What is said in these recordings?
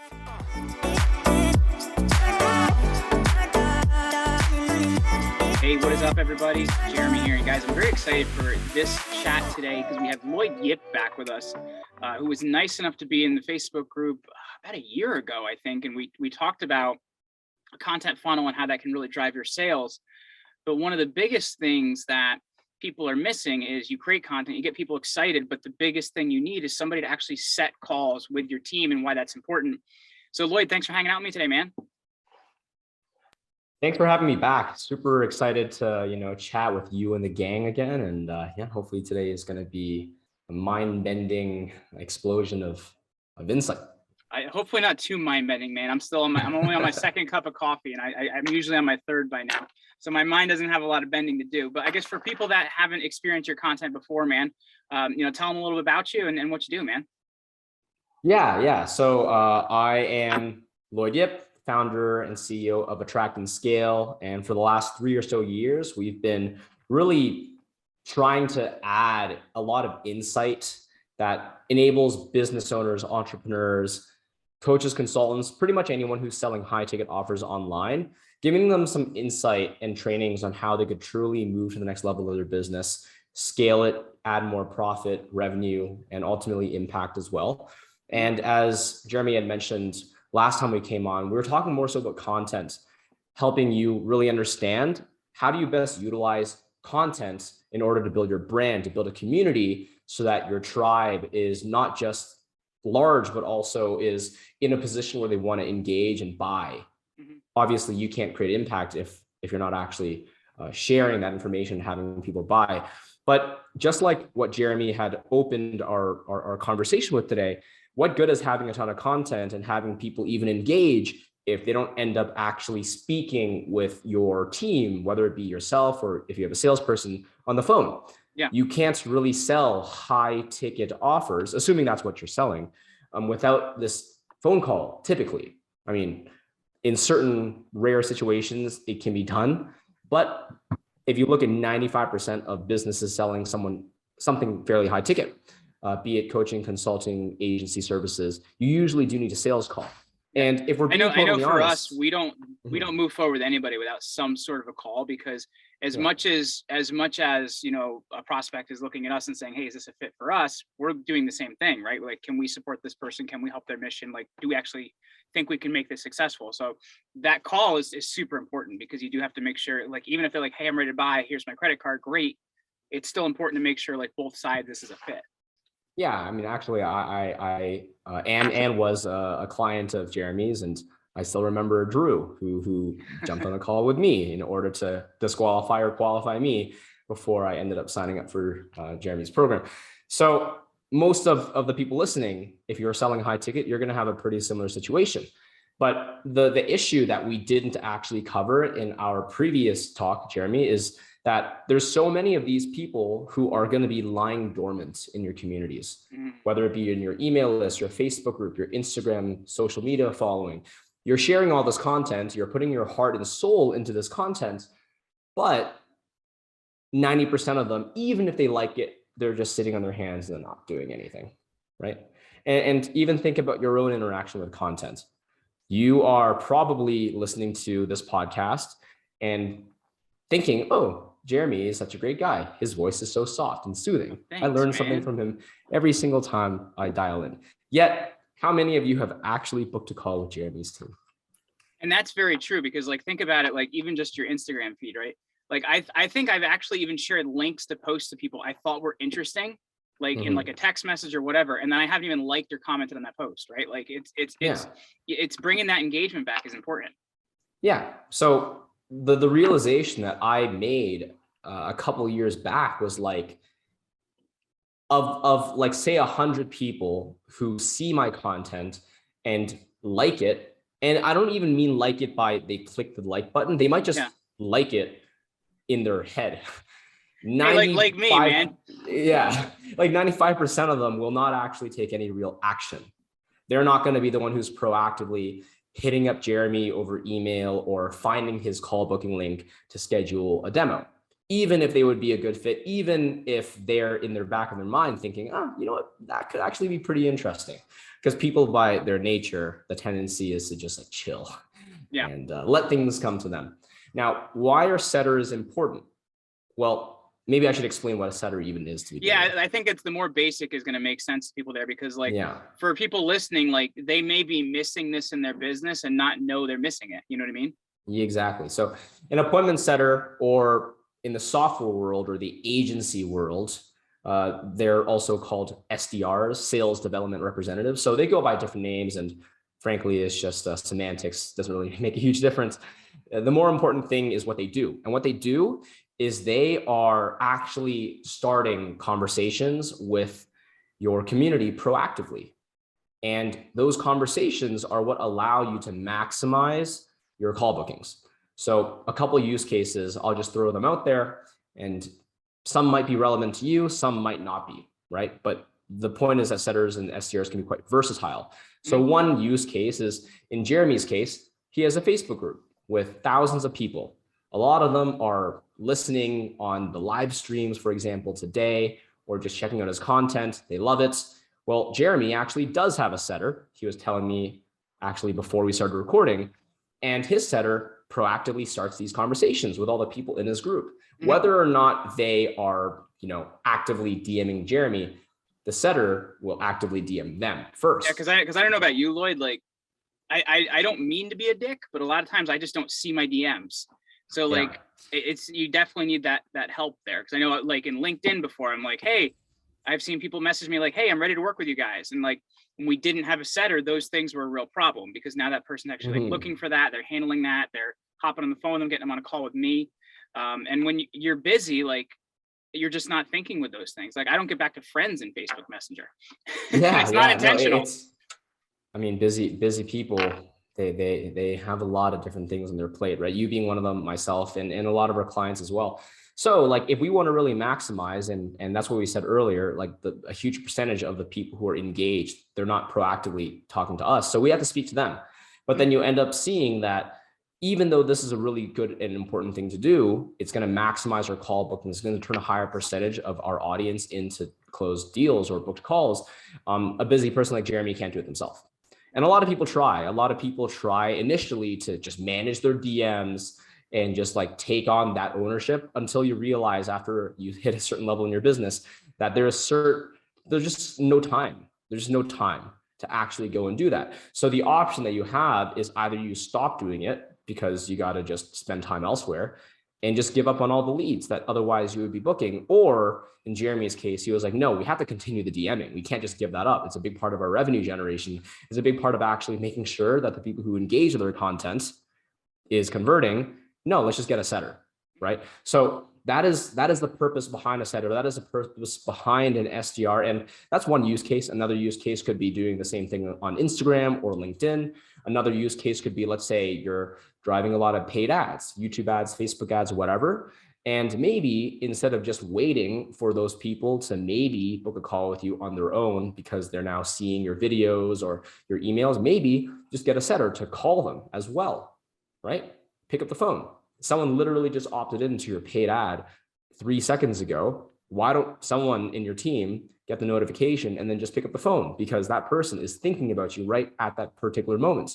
Hey, what is up, everybody? Jeremy here. And guys, I'm very excited for this chat today because we have Lloyd Yip back with us, who was nice enough to be in the Facebook group about a year ago, I think. And we talked about a content funnel and how that can really drive your sales. But one of the biggest things that people are missing is you create content, you get people excited, but the biggest thing you need is somebody to actually set calls with your team and why that's important. So Lloyd, thanks for hanging out with me today, man. Thanks for having me back. Super excited to, chat with you and the gang again. And yeah, hopefully today is going to be a mind-bending explosion of insight. Hopefully not too mind-bending, man. I'm only on my second cup of coffee, and I'm usually on my third by now. So my mind doesn't have a lot of bending to do. But I guess for people that haven't experienced your content before, man, tell them a little bit about you and what you do, man. Yeah. So I am Lloyd Yip, founder and CEO of Attract and Scale. And for the last 3 or so years, we've been really trying to add a lot of insight that enables business owners, entrepreneurs, coaches, consultants, pretty much anyone who's selling high ticket offers online, giving them some insight and trainings on how they could truly move to the next level of their business, scale it, add more profit, revenue, and ultimately impact as well. And as Jeremy had mentioned, last time we came on, we were talking more so about content, helping you really understand how do you best utilize content in order to build your brand, to build a community so that your tribe is not just large, but also is in a position where they want to engage and buy. Mm-hmm. Obviously, you can't create impact if you're not actually sharing that information, having people buy. But just like what Jeremy had opened our conversation with today, what good is having a ton of content and having people even engage if they don't end up actually speaking with your team, whether it be yourself or if you have a salesperson on the phone? Yeah. You can't really sell high ticket offers, assuming that's what you're selling, without this phone call, typically. I mean, in certain rare situations, it can be done. But if you look at 95% of businesses selling something fairly high ticket, be it coaching, consulting, agency services, you usually do need a sales call. And if we're being I know for us, we don't move forward with anybody without some sort of a call, because as much as a prospect is looking at us and saying, hey, is this a fit for us? We're doing the same thing, right? Like, can we support this person? Can we help their mission? Like, do we actually think we can make this successful? So that call is super important, because you do have to make sure, like, even if they're like, hey, I'm ready to buy, here's my credit card, great. It's still important to make sure like both sides, this is a fit. Yeah, I mean, actually, I was a client of Jeremy's, and I still remember Drew, who jumped on a call with me in order to disqualify or qualify me before I ended up signing up for Jeremy's program. So most of the people listening, if you're selling high ticket, you're going to have a pretty similar situation. But the issue that we didn't actually cover in our previous talk, Jeremy, is that there's so many of these people who are going to be lying dormant in your communities, whether it be in your email list, your Facebook group, your Instagram, social media following. You're sharing all this content, you're putting your heart and soul into this content, but 90% of them, even if they like it, they're just sitting on their hands and not doing anything, right? And even think about your own interaction with content. You are probably listening to this podcast and thinking, oh, Jeremy is such a great guy. His voice is so soft and soothing. Thanks, I learn something from him every single time I dial in. Yet, how many of you have actually booked a call with Jeremy's team? And that's very true, because like, think about it, like even just your Instagram feed, right? Like I think I've actually even shared links to posts to people I thought were interesting, like in like a text message or whatever. And then I haven't even liked or commented on that post, right? Like it's bringing that engagement back is important. Yeah. So the realization that I made a couple of years back was like, of like, say 100 people who see my content and like it. And I don't even mean like it by they click the like button. They might just like it in their head. Like me, man. Yeah. Like 95% of them will not actually take any real action. They're not going to be the one who's proactively hitting up Jeremy over email or finding his call booking link to schedule a demo. even if they would be a good fit, even if they're in their back of their mind thinking, oh, you know what, that could actually be pretty interesting. Because people by their nature, the tendency is to just like chill and let things come to them. Now, why are setters important? Well, maybe I should explain what a setter even is to begin with. I think it's the more basic is going to make sense to people there, because like Yeah, for people listening, like they may be missing this in their business and not know they're missing it. You know what I mean? exactly. So an appointment setter, or in the software world or the agency world, they're also called SDRs, sales development representatives. So they go by different names, and frankly, it's just semantics, doesn't really make a huge difference. The more important thing is what they do. And what they do is they are actually starting conversations with your community proactively. And those conversations are what allow you to maximize your call bookings. So a couple of use cases, I'll just throw them out there, and some might be relevant to you, some might not be, right? But the point is that setters and SDRs can be quite versatile. So one use case is, in Jeremy's case, he has a Facebook group with thousands of people. A lot of them are listening on the live streams, for example, today, or just checking out his content. They love it. Well, Jeremy actually does have a setter. He was telling me actually before we started recording, and his setter proactively starts these conversations with all the people in his group. Whether or not they are, actively DMing Jeremy, the setter will actively DM them first. Yeah, because I don't know about you, Lloyd. Like, I don't mean to be a dick, but a lot of times I just don't see my DMs. So like, it's you definitely need that help there. Because I know, like in LinkedIn before, I'm like, hey, I've seen people message me like, hey, I'm ready to work with you guys. And like, when we didn't have a setter, those things were a real problem, because now that person's actually like looking for that, they're handling that, they're hopping on the phone, I'm getting them on a call with me. And when you're busy, like you're just not thinking with those things. Like I don't get back to friends in Facebook Messenger. Yeah, it's not intentional. Busy people, they have a lot of different things on their plate, right? You being one of them, myself, and a lot of our clients as well. So like if we want to really maximize, and that's what we said earlier, like a huge percentage of the people who are engaged, they're not proactively talking to us. So we have to speak to them. But then you end up seeing that even though this is a really good and important thing to do, it's going to maximize our call booking. It's going to turn a higher percentage of our audience into closed deals or booked calls. A busy person like Jeremy can't do it themselves. And a lot of people try. A lot of people try initially to just manage their DMs and just like take on that ownership, until you realize after you hit a certain level in your business that there's just no time. There's no time to actually go and do that. So the option that you have is either you stop doing it because you got to just spend time elsewhere and just give up on all the leads that otherwise you would be booking. Or in Jeremy's case, he was like, no, we have to continue the DMing. We can't just give that up. It's a big part of our revenue generation. It's a big part of actually making sure that the people who engage with their content is converting. No, let's just get a setter, right? So that is the purpose behind a setter. That is the purpose behind an SDR. And that's one use case. Another use case could be doing the same thing on Instagram or LinkedIn. Another use case could be, let's say you're driving a lot of paid ads, YouTube ads, Facebook ads, whatever. And maybe instead of just waiting for those people to maybe book a call with you on their own because they're now seeing your videos or your emails, maybe just get a setter to call them as well, right? Pick up the phone. Someone literally just opted into your paid ad 3 seconds ago. Why don't someone in your team get the notification and then just pick up the phone, because that person is thinking about you right at that particular moment.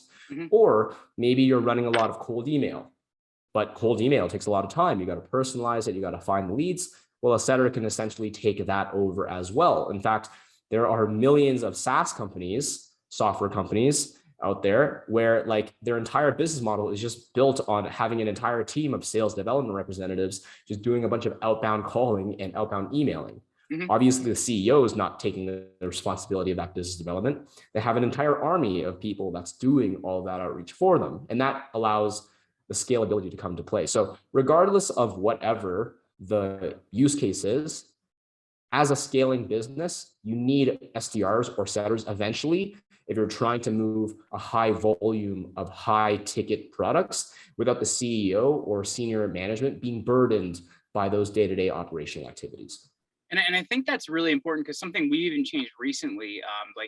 Or maybe you're running a lot of cold email, but cold email takes a lot of time. You got to personalize it. You got to find the leads. Well, a setter can essentially take that over as well. In fact, there are millions of SaaS companies, software companies out there where like their entire business model is just built on having an entire team of sales development representatives just doing a bunch of outbound calling and outbound emailing. Obviously, the CEO is not taking the responsibility of that business development. They have an entire army of people that's doing all of that outreach for them. And that allows the scalability to come to play. So regardless of whatever the use case is, as a scaling business, you need SDRs or setters eventually if you're trying to move a high volume of high ticket products without the CEO or senior management being burdened by those day-to-day operational activities. And I think that's really important, because something we even changed recently,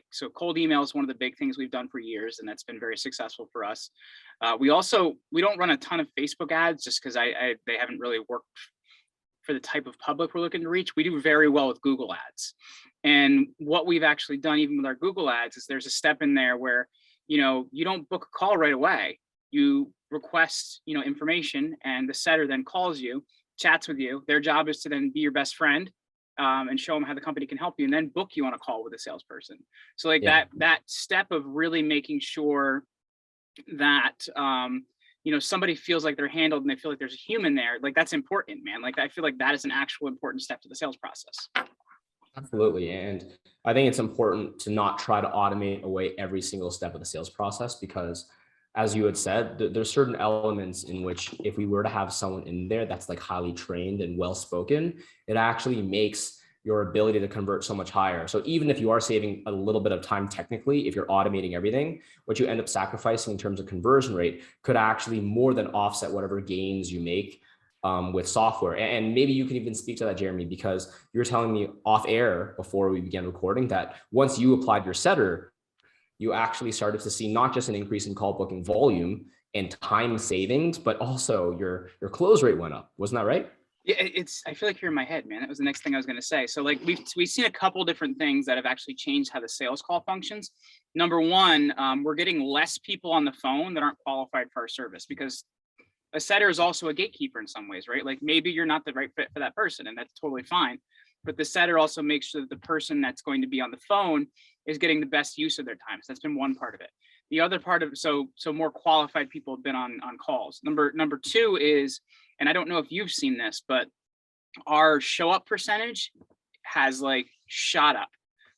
so cold email is one of the big things we've done for years, and that's been very successful for us. We don't run a ton of Facebook ads just because they haven't really worked for the type of public we're looking to reach, we do very well with Google ads. And what we've actually done, even with our Google ads, is there's a step in there where, you don't book a call right away. You request, information, and the setter then calls you, chats with you. Their job is to then be your best friend, and show them how the company can help you, and then book you on a call with a salesperson. So like that step of really making sure that somebody feels like they're handled and they feel like there's a human there, like that's important, man. Like I feel like that is an actual important step to the sales process. Absolutely. And I think it's important to not try to automate away every single step of the sales process, because as you had said, there's certain elements in which if we were to have someone in there that's like highly trained and well-spoken, it actually makes your ability to convert so much higher. So even if you are saving a little bit of time technically, if you're automating everything, what you end up sacrificing in terms of conversion rate could actually more than offset whatever gains you make with software. And maybe you can even speak to that, Jeremy, because you were telling me off air before we began recording that once you applied your setter, you actually started to see not just an increase in call booking volume and time savings, but also your close rate went up. Wasn't that right? Yeah, I feel like you're in my head, man. That was the next thing I was going to say. So like we've seen a couple different things that have actually changed how the sales call functions. Number one, we're getting less people on the phone that aren't qualified for our service, because a setter is also a gatekeeper in some ways, right? Like maybe you're not the right fit for that person, and that's totally fine. But the setter also makes sure that the person that's going to be on the phone is getting the best use of their time. So that's been one part of it. The other part of so more qualified people have been on calls. Number two is, and I don't know if you've seen this, but our show up percentage has like shot up.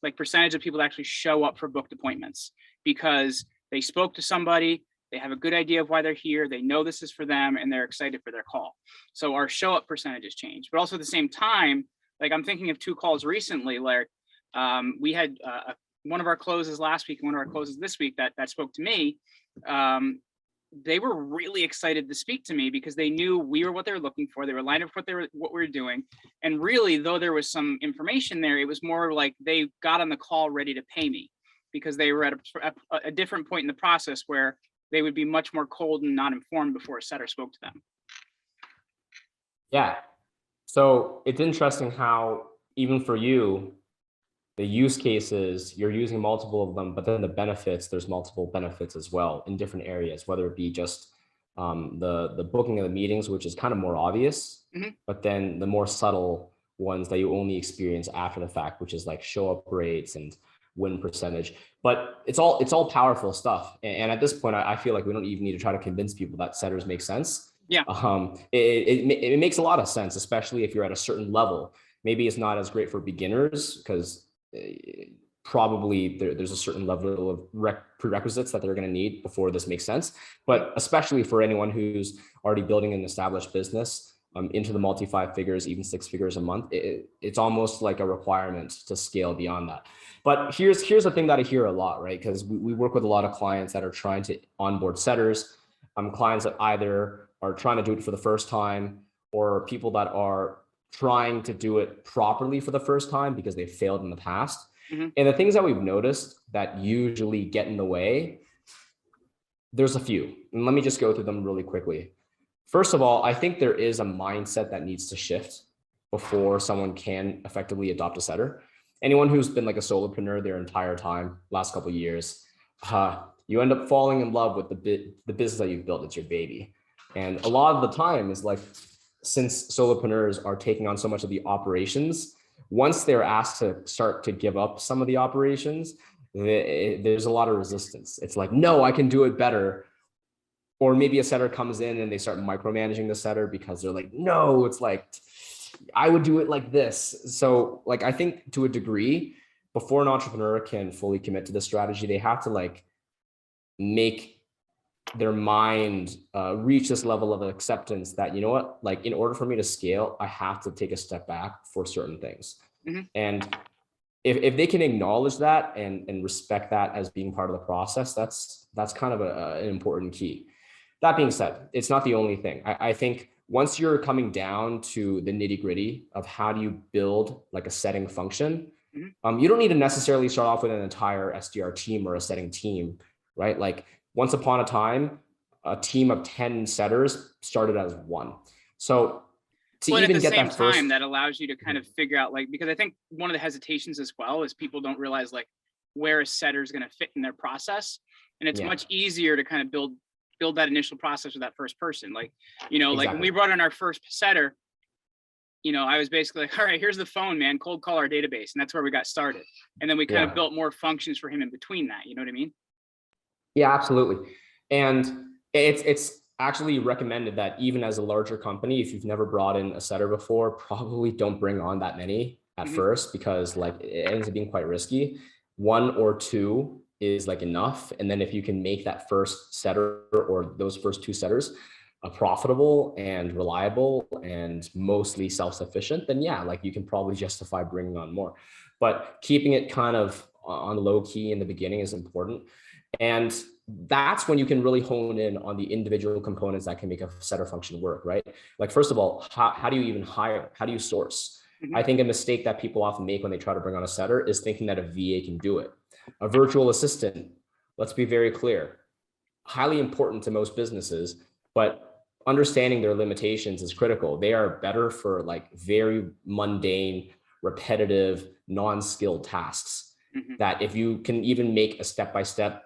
Like percentage of people that actually show up for booked appointments because they spoke to somebody, they have a good idea of why they're here, they know this is for them, and they're excited for their call. So our show up percentage has changed. But also at the same time, like I'm thinking of two calls recently, Larry. We had one of our closes last week and one of our closes this week that spoke to me. They were really excited to speak to me because they knew we were what they were looking for. They were lined up with what we were doing. And really, though there was some information there, it was more like they got on the call ready to pay me because they were at a different point in the process where they would be much more cold and not informed before a setter spoke to them. Yeah. So it's interesting how even for you, the use cases, you're using multiple of them, but then the benefits, there's multiple benefits as well in different areas, whether it be just the booking of the meetings, which is kind of more obvious, but then the more subtle ones that you only experience after the fact, which is like show up rates and win percentage. But it's all powerful stuff. And at this point, I feel like we don't even need to try to convince people that setters make sense. Yeah. It makes a lot of sense, especially if you're at a certain level. Maybe it's not as great for beginners because probably there's a certain level of prerequisites that they're going to need before this makes sense. But especially for anyone who's already building an established business into the multi 5 figures, even 6 figures a month, it's almost like a requirement to scale beyond that. But here's the thing that I hear a lot, right? Because we work with a lot of clients that are trying to onboard setters, clients that either are trying to do it for the first time or people that are trying to do it properly for the first time because they failed in the past. And the things that we've noticed that usually get in the way, there's a few. And let me just go through them really quickly. First of all, I think there is a mindset that needs to shift before someone can effectively adopt a setter. Anyone who's been like a solopreneur their entire time, last couple of years, you end up falling in love with the business that you've built. It's your baby. And a lot of the time is like, since solopreneurs are taking on so much of the operations, once they're asked to start to give up some of the operations, there's a lot of resistance. It's like, no, I can do it better. Or maybe a setter comes in and they start micromanaging the setter because they're like, no, it's like, I would do it like this. So like, I think to a degree, before an entrepreneur can fully commit to this strategy, they have to like make their mind reach this level of acceptance that, you know what, like in order for me to scale, I have to take a step back for certain things. And if they can acknowledge that and respect that as being part of the process, that's kind of an important key. That being said, it's not the only thing. I think once you're coming down to the nitty gritty of how do you build like a setting function, you don't need to necessarily start off with an entire SDR team or a setting team, right? Like once upon a time, a team of 10 setters started as one. So to Well, and at even the get same that first. time, that allows you to kind of figure out, like, because I think one of the hesitations as well is people don't realize like where a setter is going to fit in their process. And it's Yeah, much easier to kind of build that initial process with that first person. Like, like when exactly. we brought in our first setter, I was basically like, all right, here's the phone, man, cold call our database. And that's where we got started. And then we kind of Yeah. built more functions for him in between that. You know what I mean? Yeah, absolutely. And it's actually recommended that even as a larger company, if you've never brought in a setter before, probably don't bring on that many at Mhm. first, because like it ends up being quite risky. One or two is like enough. And then if you can make that first setter or those first two setters profitable and reliable and mostly self-sufficient, then yeah, like you can probably justify bringing on more. But keeping it kind of on low key in the beginning is important. And that's when you can really hone in on the individual components that can make a setter function work, right? Like, first of all, how do you even hire? How do you source? Mhm. I think a mistake that people often make when they try to bring on a setter is thinking that a VA can do it. A virtual assistant, let's be very clear, highly important to most businesses, but understanding their limitations is critical. They are better for like very mundane, repetitive, non-skilled tasks Mhm. that if you can even make a step-by-step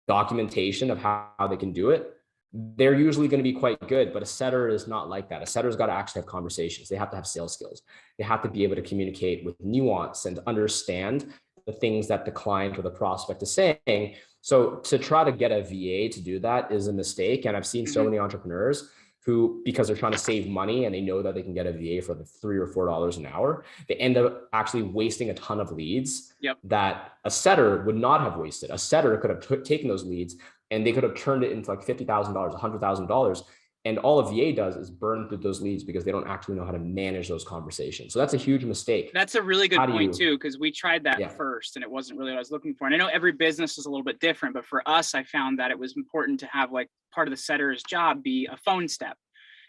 documentation of how they can do it, they're usually going to be quite good. But a setter is not like that. A setter's got to actually have conversations. They have to have sales skills. They have to be able to communicate with nuance and understand the things that the client or the prospect is saying. So to try to get a VA to do that is a mistake. And I've seen so Mhm. many entrepreneurs who, because they're trying to save money and they know that they can get a VA for the $3 or $4 an hour, they end up actually wasting a ton of leads Yep. that a setter would not have wasted. A setter could have taken those leads and they could have turned it into like $50,000, $100,000. And all a VA does is burn through those leads because they don't actually know how to manage those conversations. So that's a huge mistake. That's a really How good do point you, too, because we tried that yeah, first and it wasn't really what I was looking for. And I know every business is a little bit different, but for us, I found that it was important to have like part of the setter's job be a phone step.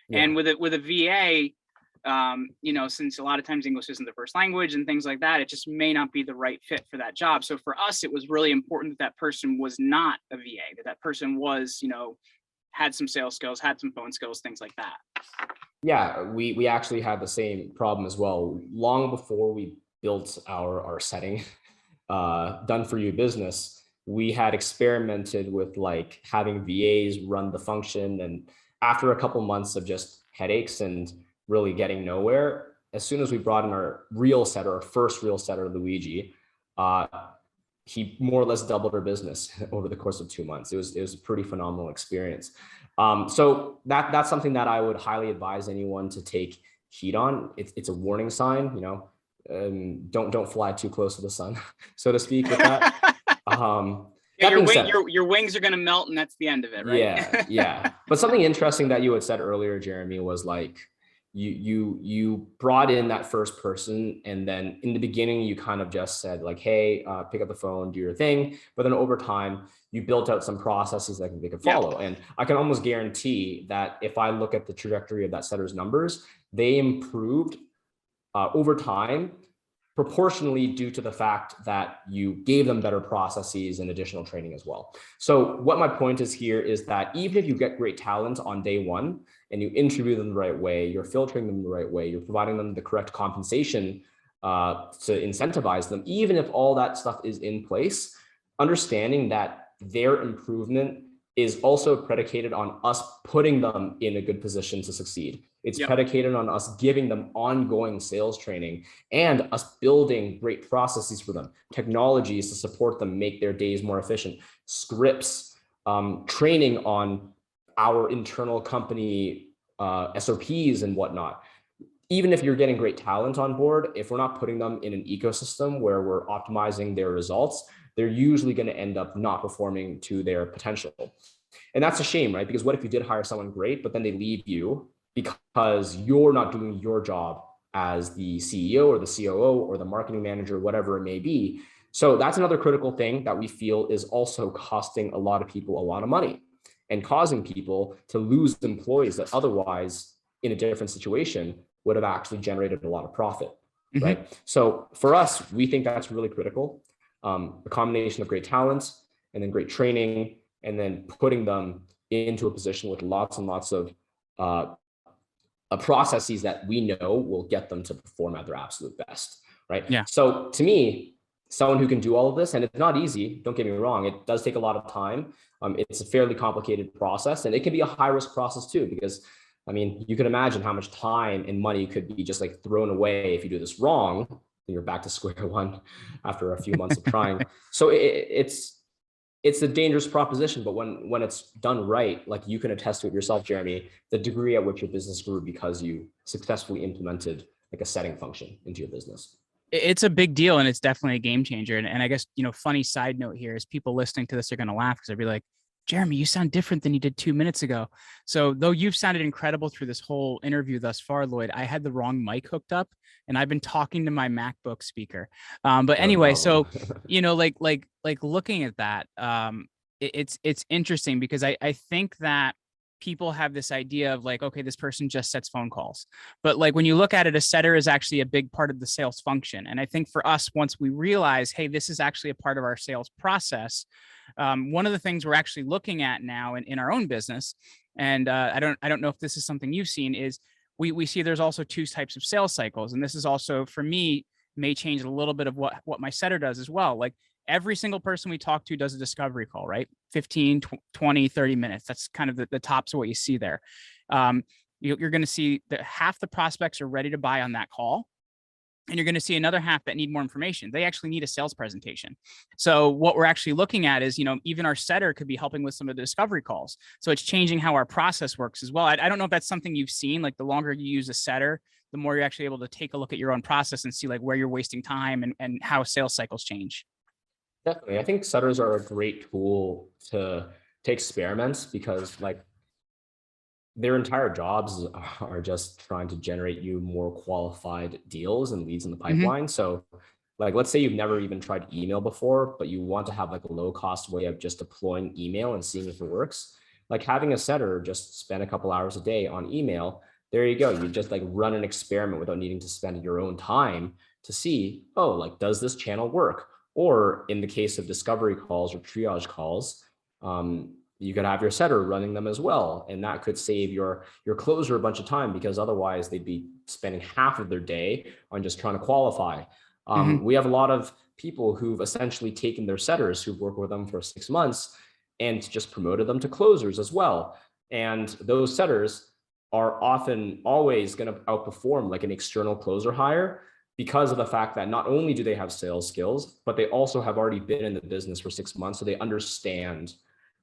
yeah, And with a VA, since a lot of times English isn't the first language and things like that, it just may not be the right fit for that job. So for us, it was really important that that person was not a VA, that that person was, had some sales skills, had some phone skills, things like that. yeah, we actually had the same problem as well. Long before we built our setting, done for you business, we had experimented with like having VAs run the function. And after a couple months of just headaches and really getting nowhere, as soon as we brought in our real setter, our first real setter, Luigi, uh, he more or less doubled our business over the course of 2 months. It was a pretty phenomenal experience. So that's something that I would highly advise anyone to take heed on. It's a warning sign, don't fly too close to the sun, so to speak, with that. Yeah, That being said, your wings are going to melt and that's the end of it, right? yeah. But something interesting that you had said earlier, Jeremy, was like you brought in that first person, and then in the beginning you kind of just said like, hey, pick up the phone, do your thing. But then over time you built out some processes that they could follow. And I can almost guarantee that if I look at the trajectory of that setter's numbers, they improved over time, proportionally due to the fact that you gave them better processes and additional training as well. So what my point is here is that even if you get great talent on day one and you interview them the right way, you're filtering them the right way, you're providing them the correct compensation to incentivize them, even if all that stuff is in place, understanding that their improvement is also predicated on us putting them in a good position to succeed. It's predicated on us giving them ongoing sales training and us building great processes for them, technologies to support them, make their days more efficient, scripts, training on our internal company SOPs and whatnot. Even if you're getting great talent on board, if we're not putting them in an ecosystem where we're optimizing their results, they're usually going to end up not performing to their potential. And that's a shame, right? Because what if you did hire someone great, but then they leave you because you're not doing your job as the CEO or the COO or the marketing manager, whatever it may be. So that's another critical thing that we feel is also costing a lot of people a lot of money and causing people to lose employees that otherwise, in a different situation, would have actually generated a lot of profit, right? So for us, we think that's really critical. A combination of great talent and then great training, and then putting them into a position with lots and lots of processes that we know will get them to perform at their absolute best, right? Yeah. So to me, someone who can do all of this, and it's not easy, don't get me wrong, it does take a lot of time. It's a fairly complicated process, and it can be a high risk process too, because I mean, you can imagine how much time and money could be just like thrown away if you do this wrong, then you're back to square one after a few months of trying. So it's a dangerous proposition, but when it's done right, like you can attest to it yourself, Jeremy, the degree at which your business grew because you successfully implemented like a setting function into your business. It's a big deal, and it's definitely a game changer. And I guess, funny side note here is people listening to this are going to laugh because they'll be like, Jeremy, you sound different than you did 2 minutes ago. So though you've sounded incredible through this whole interview thus far, Lloyd, I had the wrong mic hooked up and I've been talking to my MacBook speaker. But anyway, so, like looking at that, it's interesting because I think that people have this idea of like, okay, this person just sets phone calls. But like when you look at it, a setter is actually a big part of the sales function. And I think for us, once we realize, hey, this is actually a part of our sales process, one of the things we're actually looking at now in our own business, and I don't know if this is something you've seen, is we see there's also two types of sales cycles. And this is also, for me, may change a little bit of what my setter does as well. Like every single person we talk to does a discovery call, right? 15, 20, 30 minutes. That's kind of the tops of what you see there. You're going to see that half the prospects are ready to buy on that call. And you're going to see another half that need more information. They actually need a sales presentation. So what we're actually looking at is, even our setter could be helping with some of the discovery calls. So it's changing how our process works as well. I don't know if that's something you've seen, like the longer you use a setter, the more you're actually able to take a look at your own process and see like where you're wasting time and how sales cycles change. Definitely. I think setters are a great tool to experiments because like their entire jobs are just trying to generate you more qualified deals and leads in the pipeline. So like, let's say you've never even tried email before, but you want to have like a low cost way of just deploying email and seeing if it works. Like having a setter just spend a couple hours a day on email. There you go. You just like run an experiment without needing to spend your own time to see, oh, like, does this channel work? Or in the case of discovery calls or triage calls, you could have your setter running them as well. And that could save your closer a bunch of time because otherwise they'd be spending half of their day on just trying to qualify. We have a lot of people who've essentially taken their setters who've worked with them for 6 months and just promoted them to closers as well. And those setters are often always going to outperform like an external closer hire because of the fact that not only do they have sales skills, but they also have already been in the business for 6 months. So they understand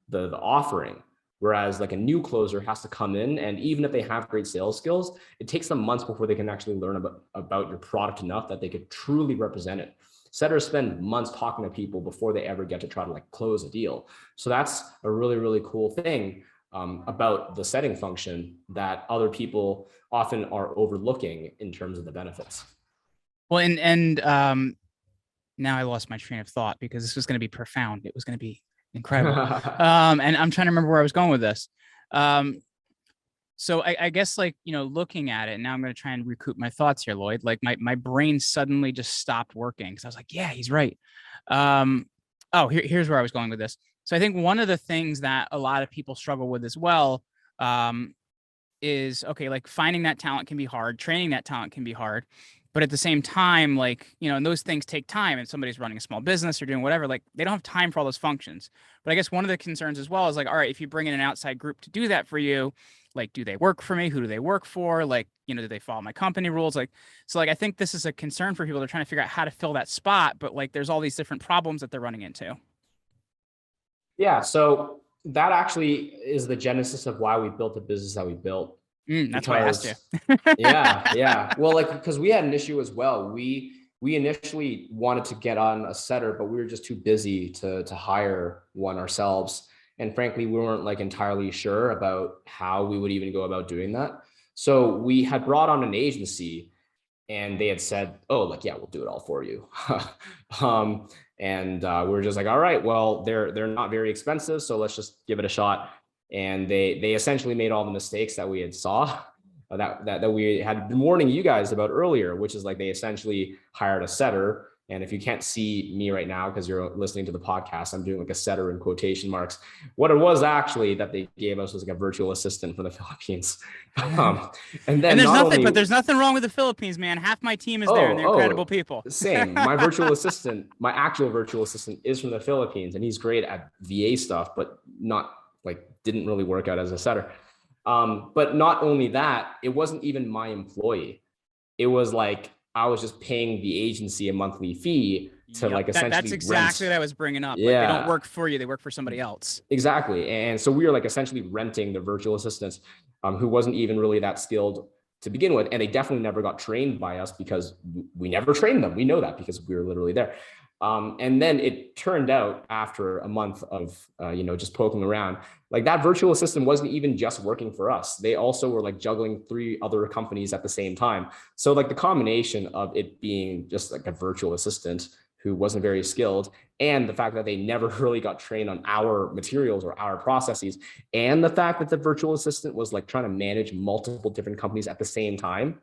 the offering. Whereas like a new closer has to come in, and even if they have great sales skills, it takes them months before they can actually learn about your product enough that they could truly represent it. Setters spend months talking to people before they ever get to try to like close a deal. So that's a really, really cool thing about the setting function that other people often are overlooking in terms of the benefits. Well, and now I lost my train of thought because this was going to be profound. It was going to be incredible. And I'm trying to remember where I was going with this. So I guess like, looking at it now, I'm going to try and recoup my thoughts here, Lloyd. Like my brain suddenly just stopped working because I was like, yeah, he's right. Here's where I was going with this. So I think one of the things that a lot of people struggle with as well is, okay, like finding that talent can be hard. Training that talent can be hard. But at the same time, like, and those things take time, and somebody's running a small business or doing whatever, like they don't have time for all those functions. But I guess one of the concerns as well is like, all right, if you bring in an outside group to do that for you, like, do they work for me? Who do they work for? Like, do they follow my company rules? Like, so like, I think this is a concern for people. They're trying to figure out how to fill that spot, but like, there's all these different problems that they're running into. Yeah. So that actually is the genesis of why we built the business that we built. That's why I asked you. Yeah. Well, like, because we had an issue as well. We initially wanted to get on a setter, but we were just too busy to hire one ourselves. And frankly, we weren't like entirely sure about how we would even go about doing that. So we had brought on an agency and they had said, oh, like, yeah, we'll do it all for you. And we were just like, all right, well, they're not very expensive, so let's just give it a shot. And they essentially made all the mistakes that we had saw that we had been warning you guys about earlier, which is like they essentially hired a setter And if you can't see me right now because you're listening to the podcast, I'm doing like a setter in quotation marks. What it was actually that they gave us was like a virtual assistant from the Philippines. And then And not only, there's nothing wrong with the Philippines, man. Half my team is there, and they're incredible people. Same. My virtual assistant, my actual virtual assistant is from the Philippines, and he's great at VA stuff, but not like didn't really work out as a setter. But not only that, it wasn't even my employee. It was like I was just paying the agency a monthly fee to like essentially that's exactly what I was bringing up. Yeah. Like, they don't work for you, they work for somebody else. Exactly. And so we were like essentially renting the virtual assistants who wasn't even really that skilled to begin with. And they definitely never got trained by us because we never trained them. We know that because we were literally there. And then it turned out after a month of, just poking around, like that virtual assistant wasn't even just working for us. They also were like juggling 3 other companies at the same time. So like the combination of it being just like a virtual assistant who wasn't very skilled, and the fact that they never really got trained on our materials or our processes, and the fact that the virtual assistant was like trying to manage multiple different companies at the same time,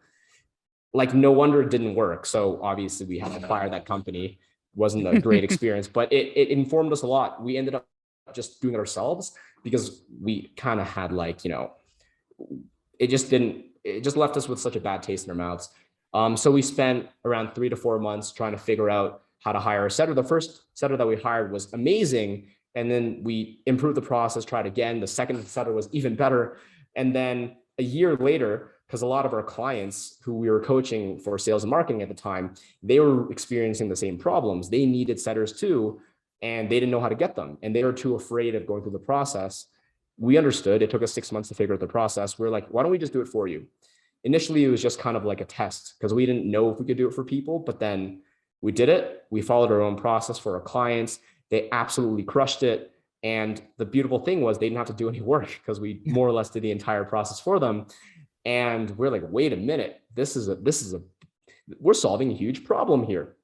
like no wonder it didn't work. So obviously we had to fire that company. Wasn't a great experience, but it informed us a lot. We ended up just doing it ourselves because we kind of had like, it just left us with such a bad taste in our mouths. So we spent around 3 to 4 months trying to figure out how to hire a setter. The first setter that we hired was amazing. And then we improved the process, tried again. The second setter was even better. And then a year later, because a lot of our clients who we were coaching for sales and marketing at the time, they were experiencing the same problems. They needed setters too, and they didn't know how to get them. And they were too afraid of going through the process. We understood. It took us 6 months to figure out the process. We're like, why don't we just do it for you? Initially, it was just kind of like a test because we didn't know if we could do it for people, but then we did it. We followed our own process for our clients. They absolutely crushed it. And the beautiful thing was they didn't have to do any work because we more or less did the entire process for them. And we're like, wait a minute, we're solving a huge problem here.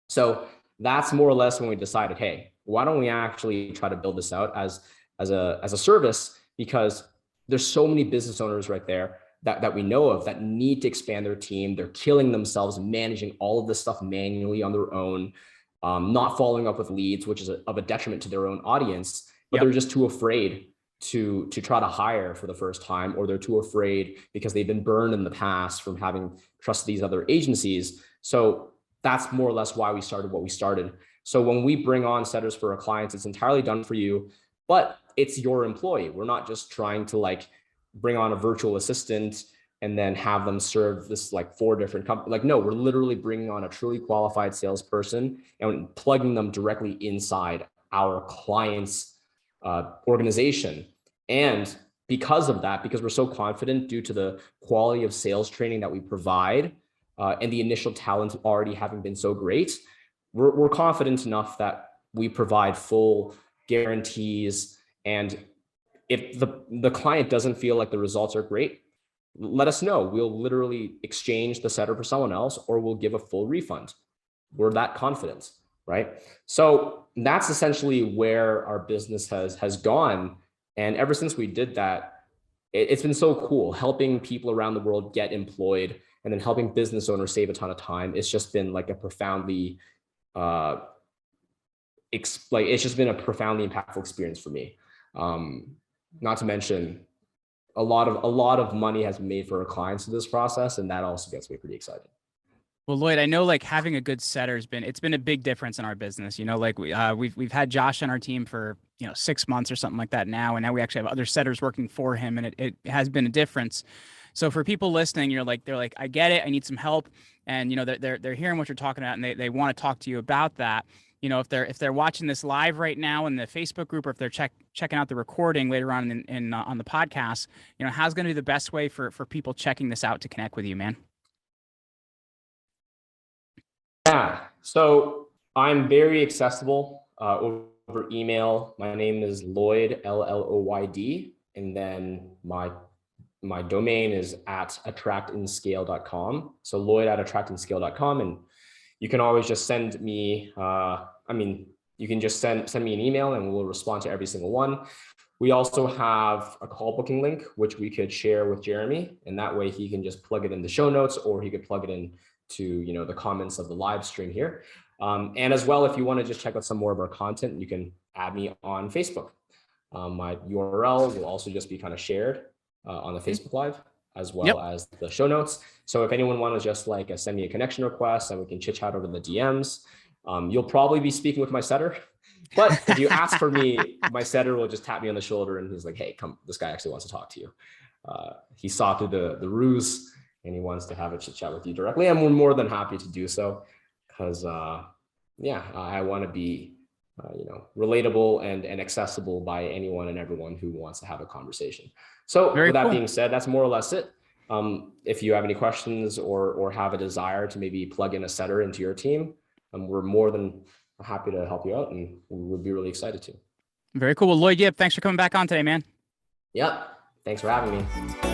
So that's more or less when we decided, hey, why don't we actually try to build this out as a service? Because there's so many business owners right there that we know of that need to expand their team. They're killing themselves managing all of this stuff manually on their own, not following up with leads, which is of a detriment to their own audience, but they're just too afraid to try to hire for the first time, or they're too afraid because they've been burned in the past from having trusted these other agencies. So that's more or less why we started what we started. So when we bring on setters for our clients, it's entirely done for you, but it's your employee. We're not just trying to like bring on a virtual assistant and then have them serve this like 4 different companies. Like, no, we're literally bringing on a truly qualified salesperson and plugging them directly inside our client's organization. And because of that, because we're so confident due to the quality of sales training that we provide and the initial talent already having been so great, we're confident enough that we provide full guarantees. And if the client doesn't feel like the results are great, let us know. We'll literally exchange the setter for someone else, or we'll give a full refund. We're that confident, right? So that's essentially where our business has gone. And ever since we did that, it's been so cool helping people around the world get employed and then helping business owners save a ton of time. It's just been like a profoundly, it's just been a profoundly impactful experience for me. Not to mention a lot of money has been made for our clients in this process, and that also gets me pretty excited. Well, Lloyd, I know like having a good setter it's been a big difference in our business. Like we've had Josh on our team for 6 months or something like that now, and now we actually have other setters working for him, and it has been a difference. So for people listening, they're like, I get it, I need some help, and they're hearing what you're talking about, and they want to talk to you about that. If they're watching this live right now in the Facebook group, or if they're checking out the recording later on on the podcast, how's going to be the best way for people checking this out to connect with you, man? Yeah, so I'm very accessible over email. My name is Lloyd, Lloyd, and then my domain is at attractandscale.com. So Lloyd at attractandscale.com, and you can always just send me. You can just send me an email, and we'll respond to every single one. We also have a call booking link, which we could share with Jeremy, and that way he can just plug it in the show notes, or he could plug it in to the comments of the live stream here. And as well, if you want to just check out some more of our content, you can add me on Facebook. My URL will also just be kind of shared on the Facebook Live, as well as the show notes. So if anyone wants to just like send me a connection request and we can chit chat over the DMs, you'll probably be speaking with my setter. But if you ask for me, my setter will just tap me on the shoulder and he's like, hey, come, this guy actually wants to talk to you. He saw through the ruse and he wants to have a chit chat with you directly. And we're more than happy to do so because, yeah, I want to be, relatable and accessible by anyone and everyone who wants to have a conversation. So with that being said, that's more or less it. If you have any questions or have a desire to maybe plug in a setter into your team, we're more than happy to help you out and we would be really excited to. Very cool. Well, Lloyd Yip, thanks for coming back on today, man. Yep. Thanks for having me.